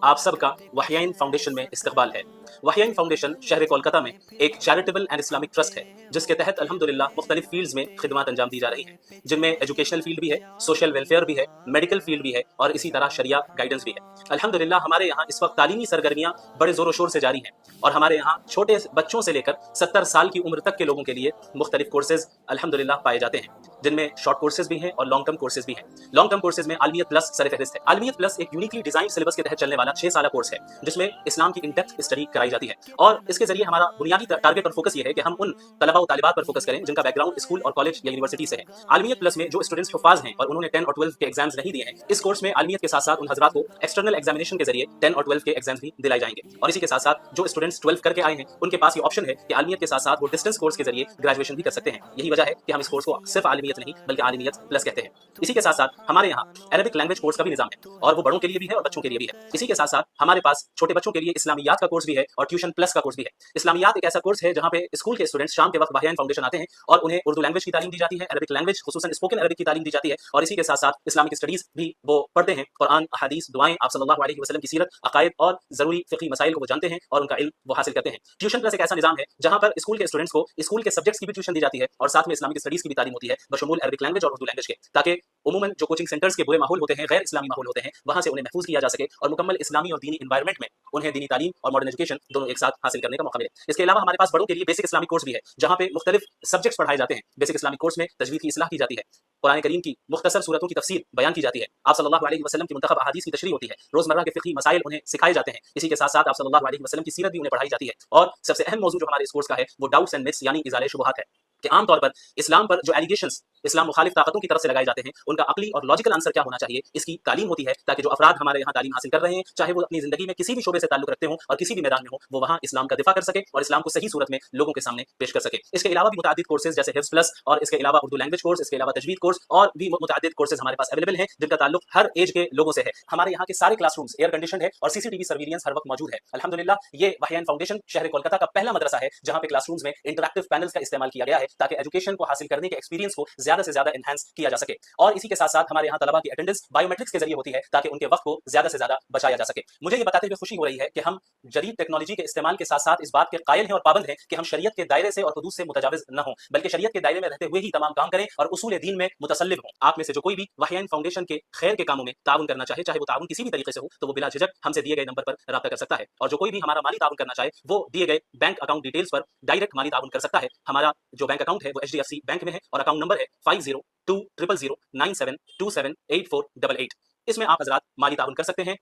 آپ سب کا وحیین فاؤنڈیشن میں استقبال ہے۔ وحیین فاؤنڈیشن شہر کولکتہ میں ایک چیریٹیبل اینڈ اسلامک ٹرسٹ ہے جس کے تحت الحمدللہ مختلف فیلڈز میں خدمات انجام دی جا رہی ہیں، جن میں ایجوکیشنل فیلڈ بھی ہے، سوشل ویلفیئر بھی ہے، میڈیکل فیلڈ بھی ہے اور اسی طرح شریعہ گائیڈنس بھی ہے۔ الحمدللہ ہمارے یہاں اس وقت تعلیمی سرگرمیاں بڑے زور و شور سے جاری ہیں اور ہمارے یہاں چھوٹے بچوں سے لے کر 70 سال کی عمر تک کے لوگوں کے لیے مختلف کورسز الحمدللہ پائے جاتے ہیں، جن میں شارٹ کورسز بھی ہیں اور لانگ ٹرم کورسز بھی ہیں۔ لانگ ٹرم کورسز میں عالمیت پلس سر فہرست ہے۔ عالمیت پلس ایک یونیکلی ڈیزائن سلیبس کے تحت چلنے والا 6 سالہ کورس ہے جس میں اسلام کی ان ڈیپتھ اسٹڈی کرائی جاتی ہے، اور اس کے ذریعے ہمارا بنیادی ٹارگٹ اور فوکس یہ ہے کہ ہم ان طلباء و طالبات پر فوکس کریں جن کا بیک گراؤنڈ اسکول اور کالج یا یونیورسٹی سے ہے۔ عالمیت پلس میں جو اسٹوڈنٹس حفاظ ہیں اور انہوں نے 10 اور 12 کے ایگزامز نہیں دیے ہیں، اس کورس میں عالمیت کے ساتھ ساتھ ان حضرات کو ایکسٹرنل ایگزامینیشن کے ذریعے 10 اور 12 کے ایگزامز بھی دلائے جائیں گے، اور اسی کے ساتھ ساتھ جو اسٹوڈنٹس 12 کر کے آئے ہیں ان کے پاس یہ آپشن ہے کہ عالمیت کے ساتھ ساتھ وہ ڈسٹینس کورس کے ذریعے گریجویشن بھی کر سکتے ہیں۔ یہی وجہ ہے کہ ہم اس کورس کو صرف عالمیت نہیں بلکہ عالمیت پلس کہتے ہیں۔ اسی کے ساتھ ساتھ ہمارے یہاں عربک لینگویج کورس کا بھی نظام ہے، اور وہ بڑوں کے لیے بھی ہے اور بچوں کے لیے بھی ہے۔ اسی کے ساتھ ساتھ ہمارے پاس چھوٹے بچوں کے لیے اسلامیات کا کورس بھی ہے اور ٹیوشن پلس کا کورس بھی ہے۔ اسلامیات ایک ایسا کورس ہے جہاں پہ اسکول کے اسٹوڈنٹس شام کے وقت وحیین فاؤنڈیشن آتے ہیں اور انہیں اردو لینگویج کی تعلیم دی جاتی ہے، عربک لینگویج خصوصاً اسپوکن عربک کی تعلیم دی جاتی ہے، اور اسی کے ساتھ ساتھ اسلامک اسٹڈیز بھی وہ پڑھتے ہیں، قرآن، احادیث، دعائیں، آپ صلی اللہ علیہ وسلم کی سیرت، عقائد اور ضروری فقہی مسائل کو وہ جانتے ہیں اور ان کا علم وہ حاصل کرتے ہیں۔ ٹیوشن پلس ایک ایسا نظام ہے جہاں پر اسکول کے اسٹوڈنٹس کو اسکول کے سبجیکٹس کی بھی ٹیوشن دی جاتی ہے اور ساتھ میں اسلامک اسٹڈیز کی بھی تعلیم ہوتی ہے بشمول عربک لینگویج اور اردو لینگویج کے، تاکہ عموماً جو کوچنگ سینٹرز کے برے ماحول ہوتے ہیں، غیر اسلامی ماحول ہوتے ہیں، وہاں سے انہیں محفوظ کیا جا سکے اور مکمل اسلامی اور دینی انوائرمنٹ میں انہیں دینی تعلیم اور ماڈرن ایجوکیشن دونوں ایک ساتھ حاصل کرنے کا موقع ملے۔ اس کے علاوہ ہمارے پاس بڑوں کے لیے بیسک اسلامک کورس بھی ہے جہاں پہ مختلف سبجیکٹس پڑھائے جاتے ہیں۔ بیسک اسلامک کورس میں تجوید کی اصلاح کی جاتی ہے، قرآن کریم کی مختصر صورتوں کی تفسیر بیان کی جاتی ہے، آپ صلی اللہ علیہ وسلم کی منتخب احادیث کی تشریح ہوتی ہے، روزمرہ کے فقہی مسائل انہیں سکھائے جاتے ہیں، اسی کے ساتھ ساتھ آپ صلی اللہ علیہ وسلم کی سیرت بھی انہیں پڑھائی جاتی ہے، اور سب سے اہم موضوع جو ہمارے اس کورس کا ہے وہ ڈاؤٹس اینڈ متس یعنی ازالہ شبہات ہے، کہ عام طور پر اسلام پر جو ایلیگیشنز اسلام مخالف طاقتوں کی طرف سے لگائے جاتے ہیں ان کا عقلی اور لاجیکل آنسر کیا ہونا چاہیے، اس کی تعلیم ہوتی ہے تاکہ جو افراد ہمارے یہاں تعلیم حاصل کر رہے ہیں، چاہے وہ اپنی زندگی میں کسی بھی شعبے سے تعلق رکھتے ہوں اور کسی بھی میدان میں ہوں، وہ وہاں اسلام کا دفاع کر سکے اور اسلام کو صحیح صورت میں لوگوں کے سامنے پیش کر سکے۔ اس کے علاوہ بھی متعدد کورسز جیسے حفظ پلس اور اس کے علاوہ اردو لینگویج کورس، اس کے علاوہ تجوید کورس اور بھی متعدد کورسز ہمارے پاس اویلیبل ہیں جن کا تعلق ہر ایج کے لوگوں سے ہے۔ ہمارے یہاں کے سارے کلاس رومز ایئر کنڈیشنڈ ہے اور CCTV سرویلنس ہر وقت موجود ہے۔ الحمدللہ یہ وحیین فاؤنڈیشن شہر کولکتہ کا پہلا مدرسہ ہے جہاں پہ کلاس رومز میں انٹریکٹیو پینلز کا استعمال کیا گیا ہے تاکہ ایجوکیشن کو حاصل کرنے کے ایکسپیرینس کو زیادہ سے زیادہ انہانس کیا جا سکے، اور اسی کے ساتھ ساتھ ہمارے یہاں طلباء کی اٹینڈنس بایو میٹرکس کے ذریعے ہوتی ہے تاکہ ان کے وقت کو زیادہ سے زیادہ بچایا جا سکے۔ مجھے یہ بتاتے ہوئے خوشی ہو رہی ہے کہ ہم جدید ٹیکنالوجی کے استعمال کے ساتھ ساتھ اس بات کے قائل ہیں اور پابند ہیں کہ ہم شریعت کے دائرے سے اور حدود سے متجاوز نہ ہوں، بلکہ شریعت کے دائرے میں رہتے ہوئے ہی تمام کام کریں اور اصول دین میں متسلب ہوں۔ آپ میں سے جو کوئی بھی وحیین فاؤنڈیشن کے خیر کے کاموں میں تعاون کرنا چاہے، چاہے وہ تعاون کسی بھی طریقے سے ہو، تو وہ بلا جھجک ہم سے دیے گئے نمبر پر رابطہ کر سکتا ہے، اور جو کوئی بھی ہمارا مالی تعاون کرنا چاہے وہ دیے گئے بینک اکاؤنٹ ڈیٹیلز پر ڈائریکٹ مالی تعاون کر سکتا ہے۔ ہمارا جو بینک اکاؤنٹ ہے وہ HDFC بینک میں ہے اور اکاؤنٹ نمبر ہے 5020009727278488۔ اس میں آپ حضرات مالی تعاون کر سکتے ہیں۔